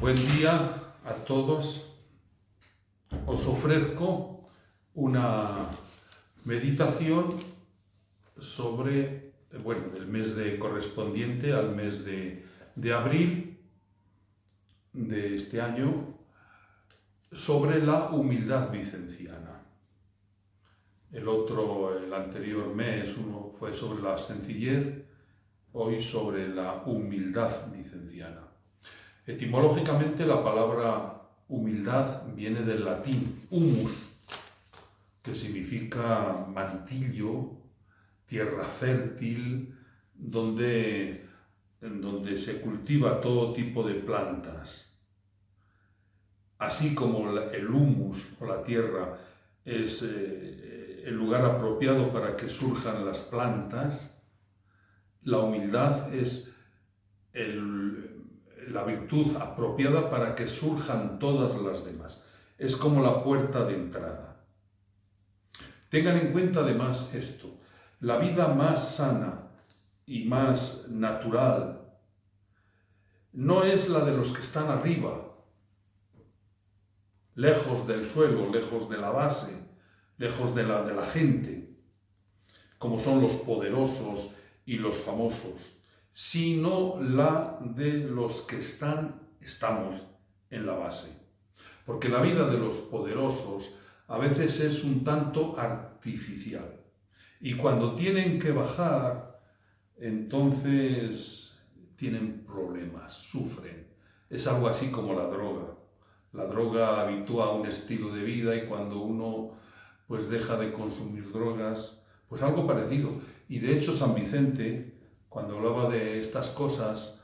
Buen día a todos. Os ofrezco una meditación sobre, del mes correspondiente al mes de abril de este año, sobre la humildad vicenciana. El anterior mes fue sobre la sencillez, hoy sobre la humildad vicenciana. Etimológicamente la palabra humildad viene del latín humus, que significa mantillo, tierra fértil, donde se cultiva todo tipo de plantas. Así como el humus o la tierra es el lugar apropiado para que surjan las plantas, la humildad es la virtud apropiada para que surjan todas las demás. Es como la puerta de entrada. Tengan en cuenta además esto: la vida más sana y más natural no es la de los que están arriba, lejos del suelo, lejos de la base, lejos de la gente, como son los poderosos y los famosos, sino la de los que estamos en la base. Porque la vida de los poderosos a veces es un tanto artificial. Y cuando tienen que bajar, entonces tienen problemas, sufren. Es algo así como la droga. La droga habitúa a un estilo de vida y cuando uno deja de consumir drogas, algo parecido. Y de hecho San Vicente, cuando hablaba de estas cosas,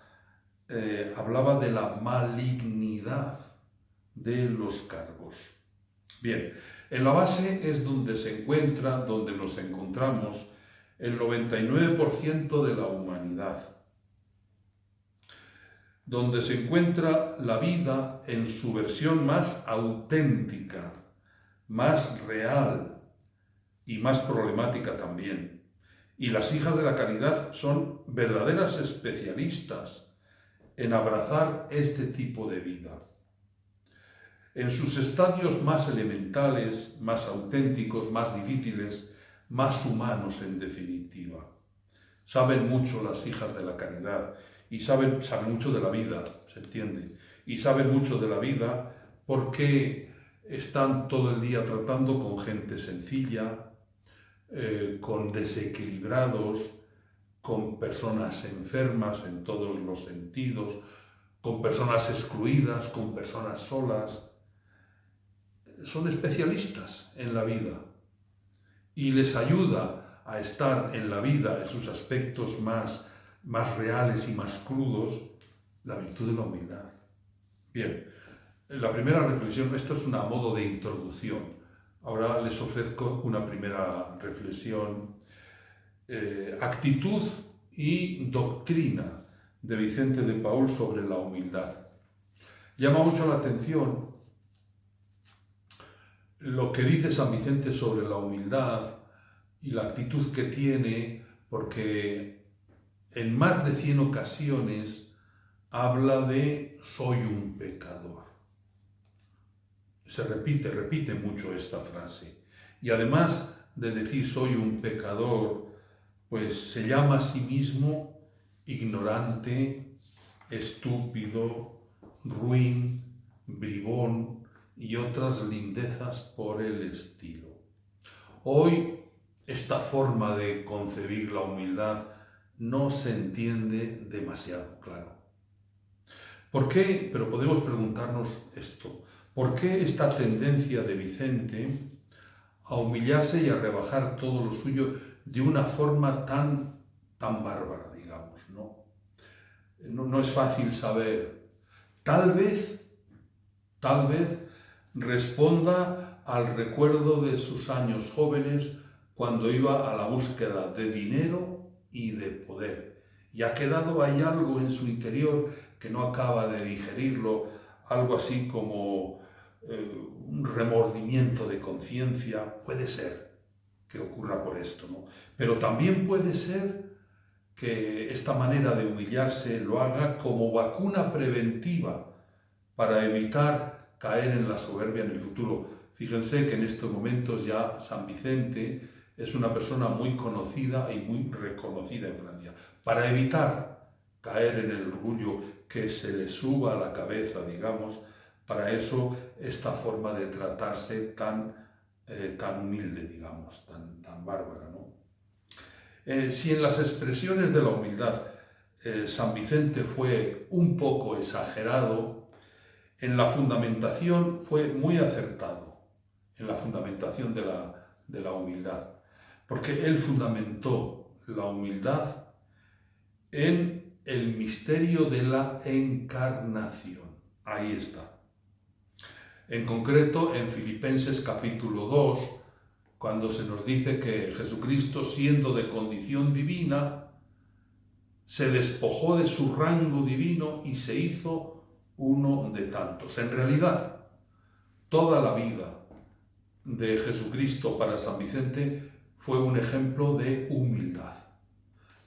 hablaba de la malignidad de los cargos. Bien, en la base es donde donde nos encontramos el 99% de la humanidad, donde se encuentra la vida en su versión más auténtica, más real y más problemática también. Y las hijas de la caridad son verdaderas especialistas en abrazar este tipo de vida. En sus estadios más elementales, más auténticos, más difíciles, más humanos en definitiva. Saben mucho las hijas de la caridad y saben mucho de la vida, se entiende. Y saben mucho de la vida porque están todo el día tratando con gente sencilla, con desequilibrados, con personas enfermas en todos los sentidos, con personas excluidas, con personas solas. Son especialistas en la vida y les ayuda a estar en la vida, en sus aspectos más reales y más crudos, la virtud de la humildad. Bien, la primera reflexión, esto es una modo de introducción. Ahora les ofrezco una primera reflexión, actitud y doctrina de Vicente de Paúl sobre la humildad. Llama mucho la atención lo que dice San Vicente sobre la humildad y la actitud que tiene, porque en más de 100 ocasiones habla de soy un pecador. Se repite mucho esta frase. Y además de decir soy un pecador, se llama a sí mismo ignorante, estúpido, ruin, bribón y otras lindezas por el estilo. Hoy esta forma de concebir la humildad no se entiende demasiado claro. ¿Por qué? Pero podemos preguntarnos esto. ¿Por qué esta tendencia de Vicente a humillarse y a rebajar todo lo suyo de una forma tan bárbara, digamos? No es fácil saber. Tal vez responda al recuerdo de sus años jóvenes cuando iba a la búsqueda de dinero y de poder. Y ha quedado ahí algo en su interior que no acaba de digerirlo, algo así como un remordimiento de conciencia. Puede ser que ocurra por esto, ¿no? Pero también puede ser que esta manera de humillarse lo haga como vacuna preventiva para evitar caer en la soberbia en el futuro. Fíjense que en estos momentos ya San Vicente es una persona muy conocida y muy reconocida en Francia. Para evitar caer en el orgullo, que se le suba a la cabeza, digamos, para eso esta forma de tratarse tan humilde, digamos, tan bárbara, ¿no? Si en las expresiones de la humildad San Vicente fue un poco exagerado, en la fundamentación fue muy acertado, en la fundamentación de la humildad, porque él fundamentó la humildad en el misterio de la encarnación. Ahí está. En concreto, en Filipenses capítulo 2, cuando se nos dice que Jesucristo, siendo de condición divina, se despojó de su rango divino y se hizo uno de tantos. En realidad, toda la vida de Jesucristo para San Vicente fue un ejemplo de humildad.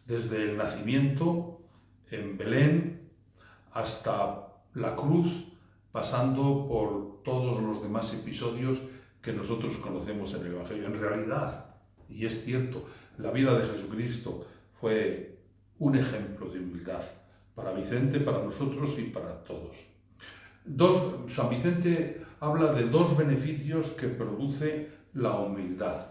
Desde el nacimiento en Belén hasta la cruz, pasando por todos los demás episodios que nosotros conocemos en el Evangelio. En realidad, y es cierto, la vida de Jesucristo fue un ejemplo de humildad para Vicente, para nosotros y para todos. San Vicente habla de dos beneficios que produce la humildad.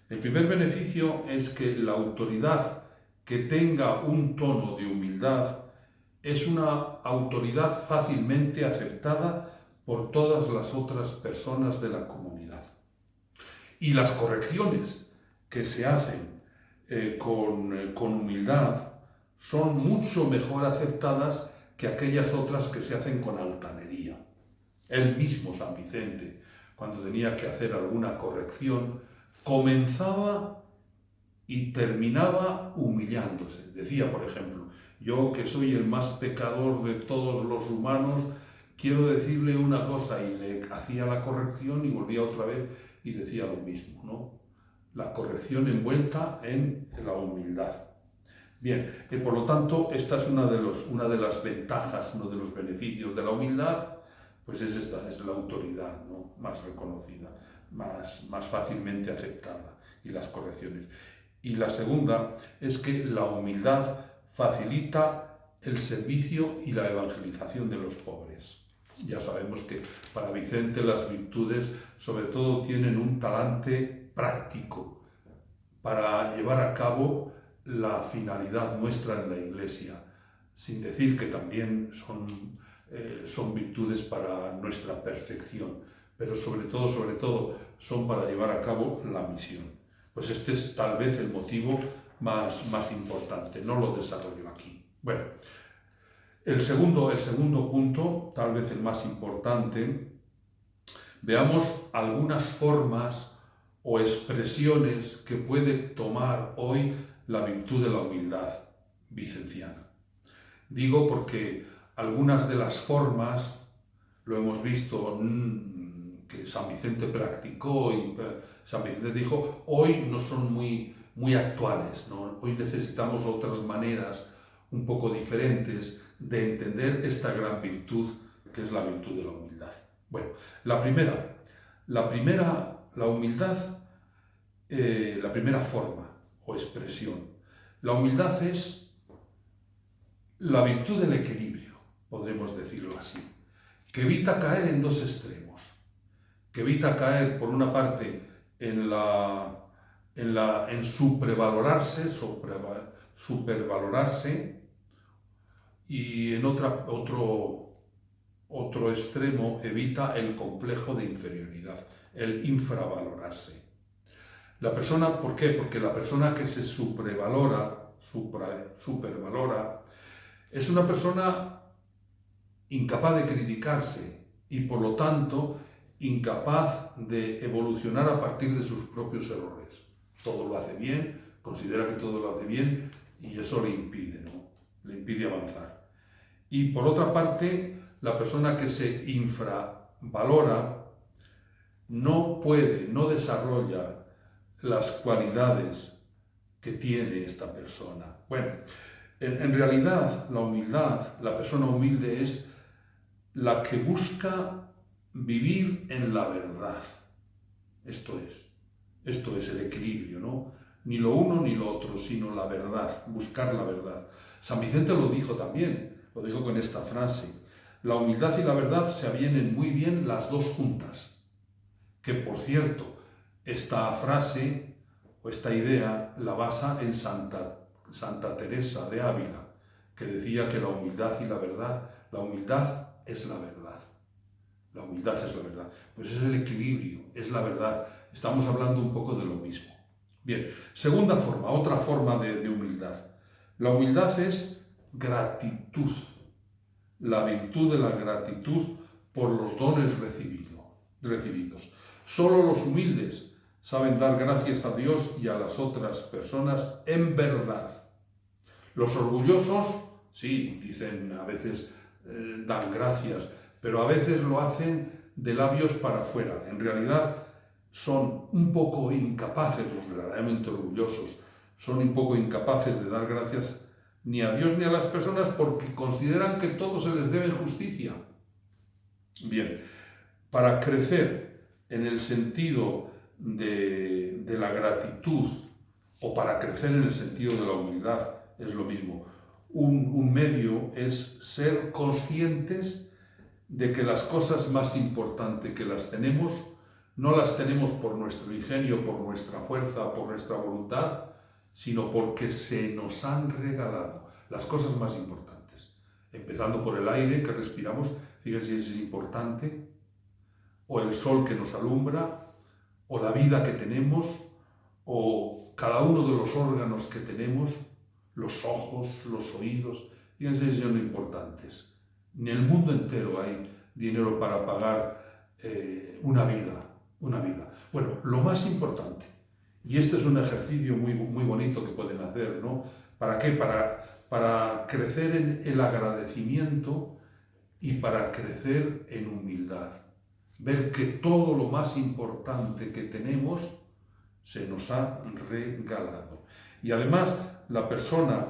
El primer beneficio es que la autoridad que tenga un tono de humildad es una autoridad fácilmente aceptada por todas las otras personas de la comunidad. Y las correcciones que se hacen con humildad son mucho mejor aceptadas que aquellas otras que se hacen con altanería. Él mismo, San Vicente, cuando tenía que hacer alguna corrección, comenzaba y terminaba humillándose. Decía, por ejemplo, yo que soy el más pecador de todos los humanos, quiero decirle una cosa, y le hacía la corrección y volvía otra vez y decía lo mismo, ¿no? La corrección envuelta en la humildad. Bien, y por lo tanto, esta es una de las ventajas, uno de los beneficios de la humildad, pues es esta, es la autoridad, ¿no? Más reconocida, más fácilmente aceptada, y las correcciones. Y la segunda es que la humildad facilita el servicio y la evangelización de los pobres. Ya sabemos que para Vicente las virtudes sobre todo tienen un talante práctico para llevar a cabo la finalidad nuestra en la Iglesia, sin decir que también son virtudes para nuestra perfección, pero sobre todo son para llevar a cabo la misión. Pues este es tal vez el motivo más importante, no lo desarrollo aquí. Bueno, el segundo punto, tal vez el más importante, veamos algunas formas o expresiones que puede tomar hoy la virtud de la humildad vicenciana. Digo porque algunas de las formas, lo hemos visto, que San Vicente practicó y San Vicente dijo, hoy no son muy actuales, ¿no? Hoy necesitamos otras maneras un poco diferentes de entender esta gran virtud que es la virtud de la humildad. Bueno, la humildad, la primera forma o expresión. La humildad es la virtud del equilibrio, podremos decirlo así, que evita caer en dos extremos, que evita caer por una parte en supervalorarse y en otro extremo evita el complejo de inferioridad, el infravalorarse. La persona, ¿por qué? Porque la persona que se supervalora, es una persona incapaz de criticarse y por lo tanto incapaz de evolucionar a partir de sus propios errores. Todo lo hace bien, considera que todo lo hace bien y eso le impide, ¿no? Le impide avanzar. Y por otra parte, la persona que se infravalora no desarrolla las cualidades que tiene esta persona. Bueno, en realidad la humildad, la persona humilde es la que busca vivir en la verdad. Esto es el equilibrio, ¿no? Ni lo uno ni lo otro, sino la verdad, buscar la verdad. San Vicente lo dijo también, lo dijo con esta frase: la humildad y la verdad se avienen muy bien las dos juntas. Que, por cierto, esta frase o esta idea la basa en Santa Teresa de Ávila, que decía que la humildad y la verdad, la humildad es la verdad. La humildad es la verdad. Pues es el equilibrio, es la verdad. Estamos hablando un poco de lo mismo. Bien, segunda forma, otra forma de humildad. La humildad es gratitud, la virtud de la gratitud por los dones recibidos. Solo los humildes saben dar gracias a Dios y a las otras personas en verdad. Los orgullosos, sí, dicen a veces, dan gracias, pero a veces lo hacen de labios para afuera. En realidad son un poco incapaces, los verdaderamente orgullosos, son un poco incapaces de dar gracias ni a Dios ni a las personas porque consideran que todo se les debe justicia. Bien, para crecer en el sentido de la gratitud o para crecer en el sentido de la humildad es lo mismo. Un medio es ser conscientes de que las cosas más importantes que las tenemos, no las tenemos por nuestro ingenio, por nuestra fuerza, por nuestra voluntad, sino porque se nos han regalado las cosas más importantes. Empezando por el aire que respiramos, fíjense si es importante, o el sol que nos alumbra, o la vida que tenemos, o cada uno de los órganos que tenemos, los ojos, los oídos, fíjense si son importantes. En el mundo entero hay dinero para pagar una vida. Bueno, lo más importante, y este es un ejercicio muy, muy bonito que pueden hacer, ¿no? ¿Para qué? Para crecer en el agradecimiento y para crecer en humildad. Ver que todo lo más importante que tenemos se nos ha regalado. Y además, la persona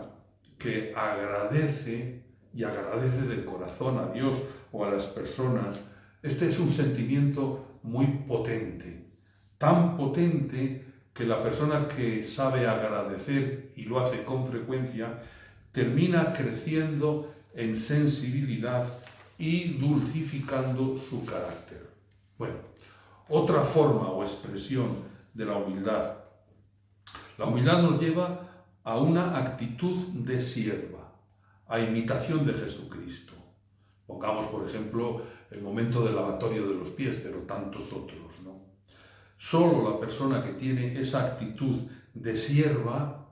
que agradece, y agradece de corazón a Dios o a las personas, este es un sentimiento muy potente, tan potente que la persona que sabe agradecer y lo hace con frecuencia, termina creciendo en sensibilidad y dulcificando su carácter. Bueno, otra forma o expresión de la humildad. La humildad nos lleva a una actitud de sierva, a imitación de Jesucristo. Pongamos, por ejemplo, el momento del lavatorio de los pies, pero tantos otros, ¿no? Solo la persona que tiene esa actitud de sierva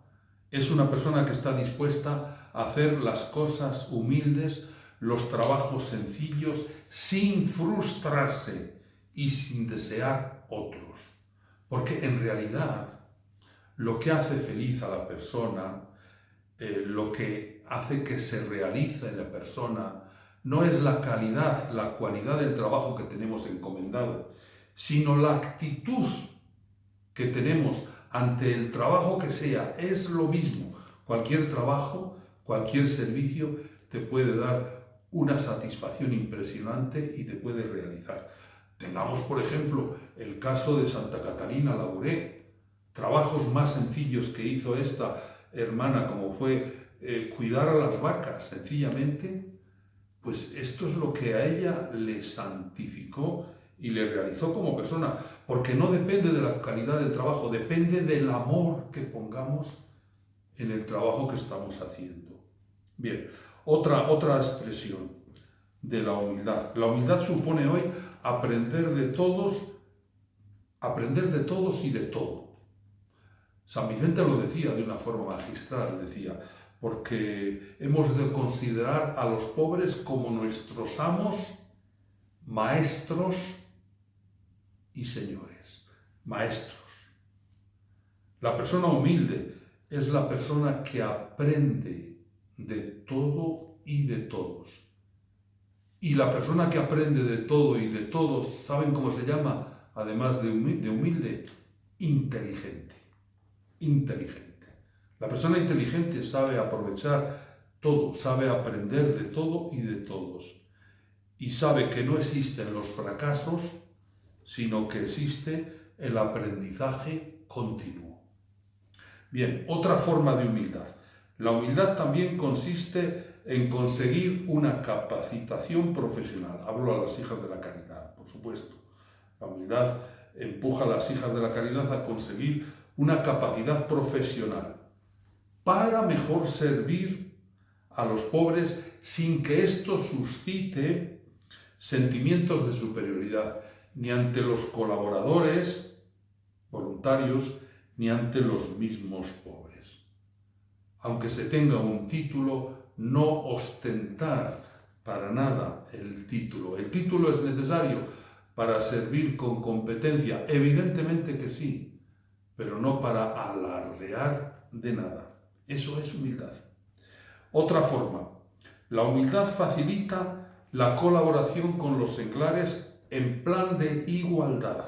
es una persona que está dispuesta a hacer las cosas humildes, los trabajos sencillos, sin frustrarse y sin desear otros. Porque en realidad lo que hace feliz a la persona, lo que hace que se realice en la persona, no es la calidad, la cualidad del trabajo que tenemos encomendado, sino la actitud que tenemos ante el trabajo que sea. Es lo mismo. Cualquier trabajo, cualquier servicio te puede dar una satisfacción impresionante y te puede realizar. Tengamos, por ejemplo, el caso de Santa Catalina Labouré. Trabajos más sencillos que hizo esta hermana, como fue cuidar a las vacas, sencillamente, pues esto es lo que a ella le santificó y le realizó como persona, porque no depende de la calidad del trabajo, depende del amor que pongamos en el trabajo que estamos haciendo. Bien, otra expresión de la humildad. La humildad supone hoy aprender de todos y de todo. San Vicente lo decía de una forma magistral, decía, porque hemos de considerar a los pobres como nuestros amos, maestros y señores. Maestros. La persona humilde es la persona que aprende de todo y de todos. Y la persona que aprende de todo y de todos, ¿saben cómo se llama? Además de humilde, inteligente. Inteligente. La persona inteligente sabe aprovechar todo, sabe aprender de todo y de todos. y sabe que no existen los fracasos, sino que existe el aprendizaje continuo. Bien, otra forma de humildad. La humildad también consiste en conseguir una capacitación profesional. Hablo a las hijas de la caridad, por supuesto. La humildad empuja a las hijas de la caridad a conseguir una capacidad profesional para mejor servir a los pobres sin que esto suscite sentimientos de superioridad, ni ante los colaboradores voluntarios, ni ante los mismos pobres. Aunque se tenga un título, no ostentar para nada el título. ¿El título es necesario para servir con competencia? Evidentemente que sí, pero no para alardear de nada. Eso es humildad. Otra forma, la humildad facilita la colaboración con los seglares en plan de igualdad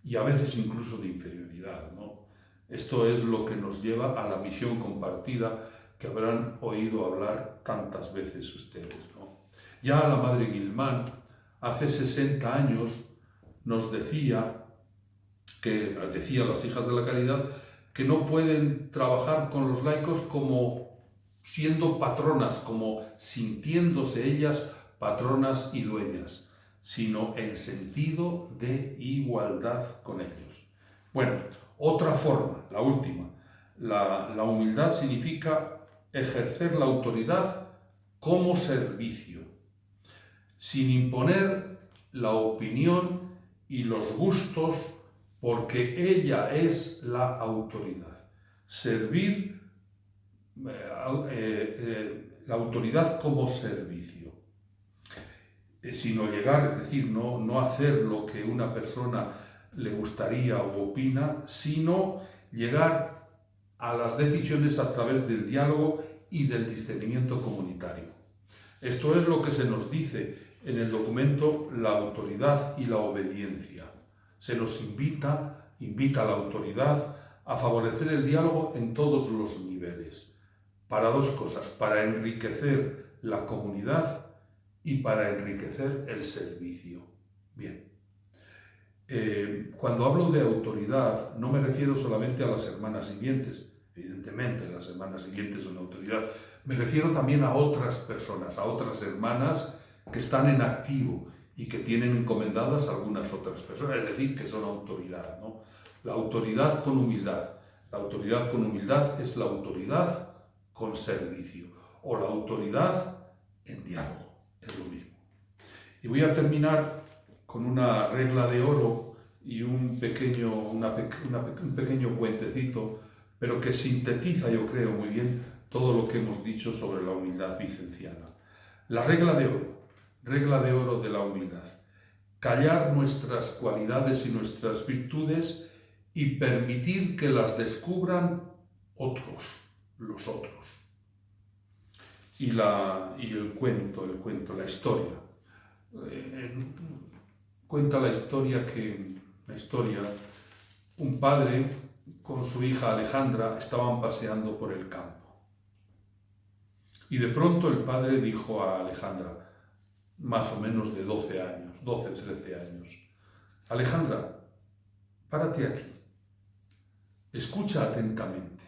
y a veces incluso de inferioridad, ¿no? Esto es lo que nos lleva a la misión compartida que habrán oído hablar tantas veces ustedes, ¿no? Ya la Madre Guilmán hace 60 años nos decía a las hijas de la caridad que no pueden trabajar con los laicos como siendo patronas, como sintiéndose ellas patronas y dueñas, sino en sentido de igualdad con ellos. Bueno, otra forma, la última, la humildad significa ejercer la autoridad como servicio, sin imponer la opinión y los gustos, porque ella es la autoridad. Servir la autoridad como servicio, sino llegar, es decir, no hacer lo que una persona le gustaría o opina, sino llegar a las decisiones a través del diálogo y del discernimiento comunitario. Esto es lo que se nos dice en el documento La autoridad y la obediencia. Se nos invita a la autoridad a favorecer el diálogo en todos los niveles, para dos cosas: para enriquecer la comunidad y para enriquecer el servicio. Bien, cuando hablo de autoridad no me refiero solamente a las hermanas siguientes, evidentemente las hermanas siguientes son autoridad, me refiero también a otras personas, a otras hermanas que están en activo y que tienen encomendadas algunas otras personas, es decir, que son autoridad, ¿no? La autoridad con humildad. La autoridad con humildad es la autoridad con servicio, o la autoridad en diálogo, es lo mismo. Y voy a terminar con una regla de oro y un pequeño cuentecito, pero que sintetiza, yo creo, muy bien todo lo que hemos dicho sobre la humildad vicenciana. La regla de oro de la humildad: callar nuestras cualidades y nuestras virtudes y permitir que las descubran otros, los otros. Y el cuento, la historia. Cuenta la historia un padre con su hija Alejandra estaban paseando por el campo. Y de pronto el padre dijo a Alejandra, más o menos de 12, 13 años, Alejandra, párate aquí, escucha atentamente.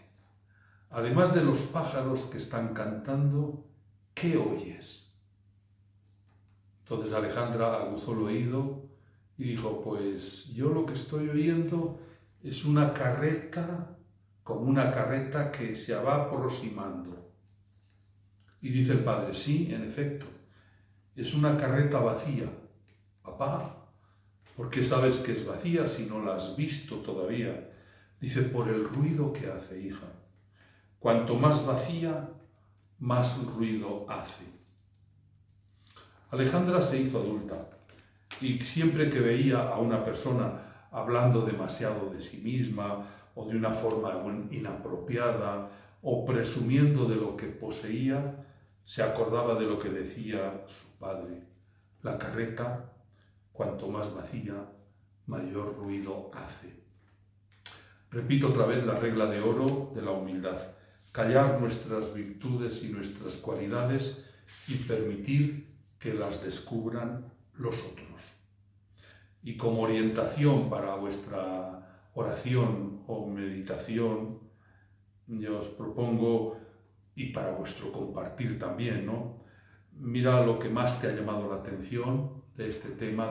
Además de los pájaros que están cantando, ¿qué oyes? Entonces Alejandra aguzó el oído y dijo, pues yo lo que estoy oyendo es una carreta, como una carreta que se va aproximando. Y dice el padre, sí, en efecto, es una carreta vacía. Papá, ¿por qué sabes que es vacía si no la has visto todavía? Dice, por el ruido que hace, hija. Cuanto más vacía, más ruido hace. Alejandra se hizo adulta y siempre que veía a una persona hablando demasiado de sí misma o de una forma inapropiada o presumiendo de lo que poseía, se acordaba de lo que decía su padre. La carreta, cuanto más vacía, mayor ruido hace. Repito otra vez la regla de oro de la humildad: callar nuestras virtudes y nuestras cualidades y permitir que las descubran los otros. Y como orientación para vuestra oración o meditación, yo os propongo, y para vuestro compartir también, ¿no? Mira lo que más te ha llamado la atención de este tema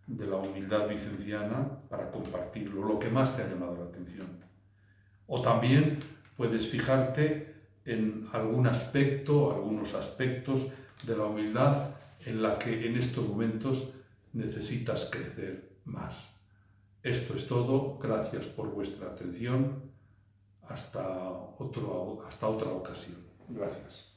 de la humildad vicenciana para compartirlo, lo que más te ha llamado la atención. O también puedes fijarte en algún aspecto, algunos aspectos de la humildad en la que en estos momentos necesitas crecer más. Esto es todo. Gracias por vuestra atención. Hasta otra ocasión. Gracias.